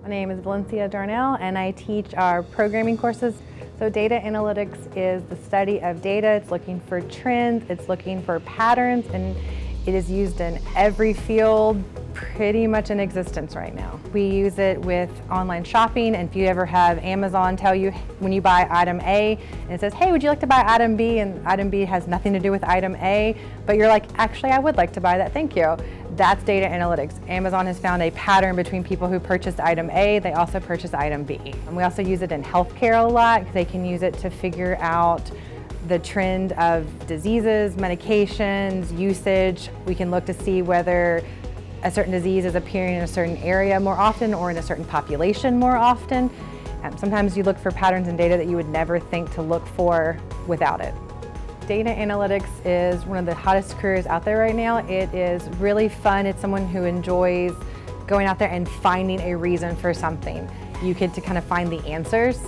My name is Valencia Darnell and I teach our programming courses. So data analytics is the study of data. It's looking for trends, it's looking for patterns, and it is used in every field pretty much in existence right now. We use it with online shopping, and if you ever have Amazon tell you when you buy item A and it says, hey, would you like to buy item B, and item B has nothing to do with item A, but you're like, actually I would like to buy that, thank you. That's data analytics. Amazon has found a pattern between people who purchased item A, they also purchase item B. And we also use it in healthcare a lot. They can use it to figure out the trend of diseases, medications, usage. We can look to see whether a certain disease is appearing in a certain area more often or in a certain population more often. Sometimes you look for patterns in data that you would never think to look for without it. Data analytics is one of the hottest careers out there right now. It is really fun. It's someone who enjoys going out there and finding a reason for something. You get to kind of find the answers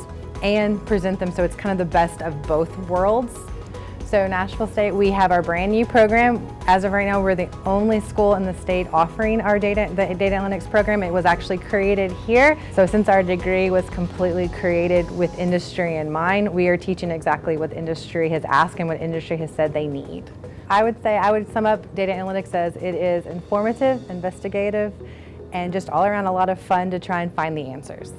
and present them, so it's kind of the best of both worlds. So Nashville State, we have our brand new program. As of right now, we're the only school in the state offering the data analytics program. It was actually created here. So since our degree was completely created with industry in mind, we are teaching exactly what industry has asked and what industry has said they need. I would sum up data analytics as it is informative, investigative, and just all around a lot of fun to try and find the answers.